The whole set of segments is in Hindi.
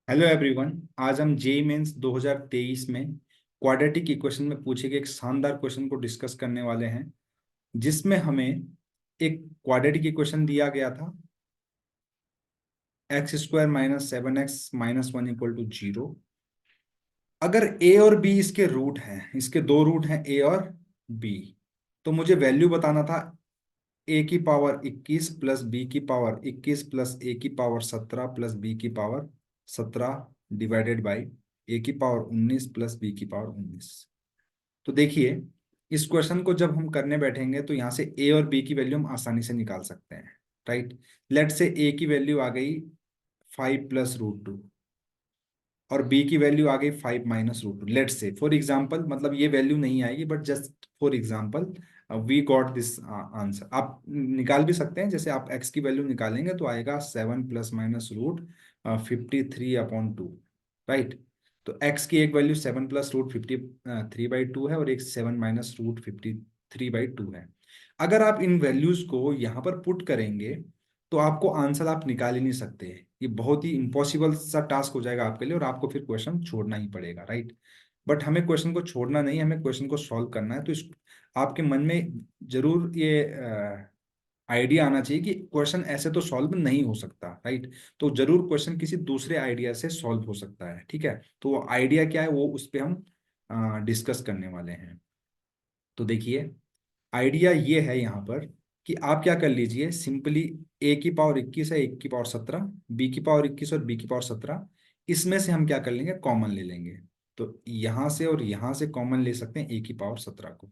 Hello everyone. आज हम जेई मेंस 2023 में क्वाड्रेटिक इक्वेशन में पूछे गए एक शानदार क्वेश्चन को डिस्कस करने वाले हैं, जिसमें हमें एक क्वाड्रेटिक इक्वेशन दिया गया था x square minus 7x minus 1 equal to 0। अगर ए और बी इसके रूट हैं, इसके दो रूट हैं ए और बी, तो मुझे वैल्यू बताना था ए की पावर 21 प्लस बी की पावर 21 प्लस ए की पावर 17 प्लस बी की पावर 17 डिवाइडेड बाई ए की पावर 19 प्लस बी की पावर 19। तो देखिए, इस क्वेश्चन को जब हम करने बैठेंगे तो यहाँ से ए और बी की वैल्यू हम आसानी से निकाल सकते हैं। राइट, लेट से ए की वैल्यू आ गई 5 + √2 और बी की वैल्यू आ गई 5 - √2। लेट से फॉर एग्जाम्पल, मतलब ये वैल्यू नहीं आएगी, but just for example we got this answer. आप निकाल भी सकते हैं, जैसे आप एक्स की वैल्यू निकालेंगे तो आएगा 7 ± √53/2। राइट, तो एक्स की एक वैल्यू 7 + √53/2 है और एक 7 - √53/2 है। अगर आप इन वैल्यूज को यहाँ पर पुट करेंगे तो आपको आंसर आप निकाल ही नहीं सकते। ये बहुत ही इम्पॉसिबल सा टास्क हो जाएगा आपके लिए और आपको फिर क्वेश्चन छोड़ना ही पड़ेगा। राइट, बट हमें क्वेश्चन को छोड़ना नहीं, हमें क्वेश्चन को सॉल्व करना है। तो इस आपके मन में जरूर ये आइडिया आना चाहिए कि क्वेश्चन ऐसे तो सॉल्व नहीं हो सकता। राइट, तो जरूर क्वेश्चन किसी दूसरे आइडिया से सॉल्व हो सकता है। ठीक है, तो आइडिया क्या है वो उस पर हम डिस्कस करने वाले हैं। तो देखिए, आइडिया ये है यहाँ पर कि आप क्या कर लीजिए, सिंपली ए की पावर 21 है, एक की पावर 17, बी की पावर 21 और बी की पावर 17, इसमें से हम क्या कर लेंगे, कॉमन ले लेंगे। तो यहाँ से और यहाँ से कॉमन ले सकते हैं ए की पावर 17 को,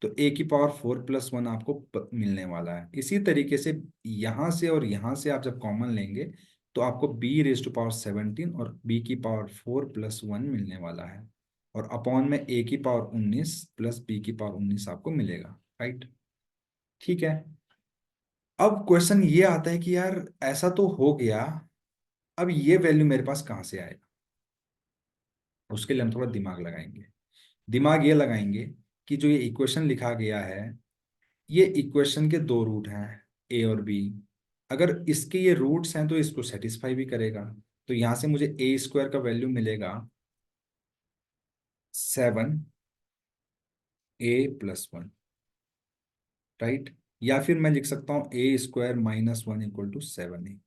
तो ए की पावर 4 + 1 आपको मिलने वाला है। इसी तरीके से यहाँ से और यहाँ से आप जब कॉमन लेंगे तो आपको b⁻17 और b की पावर 4 + 1 मिलने वाला है, और अपॉन में a की पावर 19 प्लस b की पावर 19 आपको मिलेगा। राइट, ठीक है। अब क्वेश्चन ये आता है कि यार ऐसा तो हो गया, अब ये वैल्यू मेरे पास कहाँ से आएगा। उसके लिए हम थोड़ा दिमाग लगाएंगे। दिमाग ये लगाएंगे कि जो ये इक्वेशन लिखा गया है, ये इक्वेशन के दो रूट हैं ए और बी। अगर इसके ये रूट्स हैं तो इसको सेटिस्फाई भी करेगा। तो यहां से मुझे ए स्क्वायर का वैल्यू मिलेगा 7a + 1। राइट, या फिर मैं लिख सकता हूँ a² - 1 इक्वल टू 7a।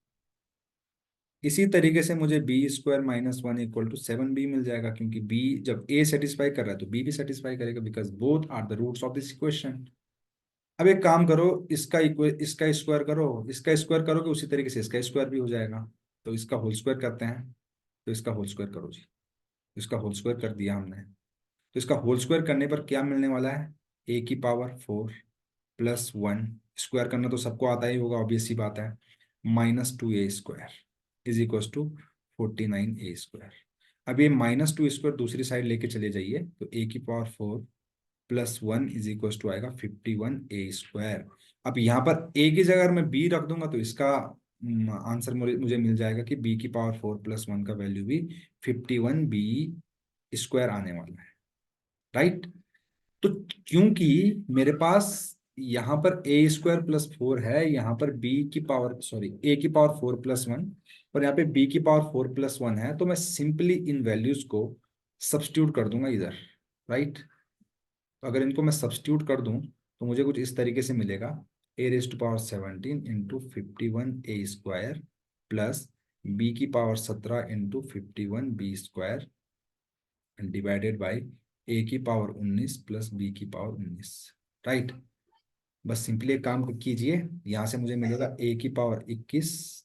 इसी तरीके से मुझे b² - 1 इक्वल टू 7b मिल जाएगा, क्योंकि b जब a सेटिस्फाई कर रहा है तो b भी सेटिस्फाई करेगा, because both are the roots of this equation. अब एक काम करो, इसका स्क्वायर करो, इसका स्क्वायर करोगे उसी तरीके से इसका स्क्वायर भी हो जाएगा। तो इसका होल स्क्वायर करते हैं, तो इसका होल स्क्वायर करो जी। इसका होल स्क्वायर कर दिया हमने, तो इसका होल स्क्वायर करने पर क्या मिलने वाला है, ए की पावर 4 + 1, स्क्वायर करना तो सबको आता ही होगा, ऑब्वियस सी बात है, -2a² is equal to 49a²। अब ये -2 दूसरी साइड लेके चले जाइए, तो ए की पावर 4 + 1 इज इक्वल टू आएगा 51a²। अब यहाँ पर ए की जगह अगर मैं बी रख दूंगा तो इसका आंसर मुझे मिल जाएगा कि बी की पावर 4 + 1 का वैल्यू भी 51b² आने वाला है। राइट, तो क्योंकि मेरे पास यहाँ पर a² + 4 है, यहाँ पर बी की पावर सॉरी ए की पावर 4 + 1 और यहाँ पे बी की पावर 4 + 1 है, तो मैं सिंपली इन वैल्यूज को सब्स्टिट्यूट कर दूंगा इधर। राइट, तो अगर इनको मैं सब्स्टिट्यूट कर दूं तो मुझे कुछ इस तरीके से मिलेगा, a⁻17 into 51a² plus b की power 17 into 51b² divided by a की पावर 19 प्लस बी की पावर 19। राइट, बस सिंपली एक काम कीजिए, यहाँ से मुझे मिलेगा ए की पावर 21,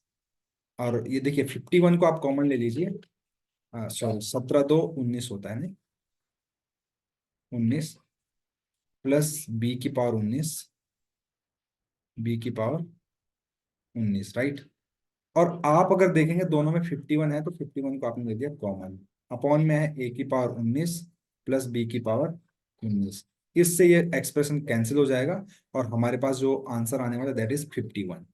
और ये देखिए 51 को आप कॉमन ले लीजिए, सॉरी 17 × 2 = 19 होता है, नहीं 19 प्लस बी की पावर 19, बी की पावर 19। राइट, और आप अगर देखेंगे दोनों में 51 है, तो 51 को आपने दे दिया कॉमन, अपॉन में है ए की पावर 19 प्लस बी की पावर 19। इससे ये एक्सप्रेशन कैंसिल हो जाएगा और हमारे पास जो आंसर आने वाला दैट इज 51।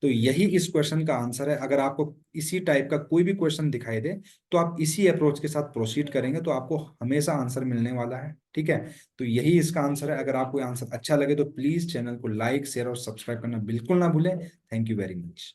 तो यही इस क्वेश्चन का आंसर है। अगर आपको इसी टाइप का कोई भी क्वेश्चन दिखाई दे तो आप इसी अप्रोच के साथ प्रोसीड करेंगे तो आपको हमेशा आंसर मिलने वाला है। ठीक है, तो यही इसका आंसर है। अगर आपको आंसर अच्छा लगे तो प्लीज चैनल को लाइक शेयर और सब्सक्राइब करना बिल्कुल ना भूलें। Thank you very much.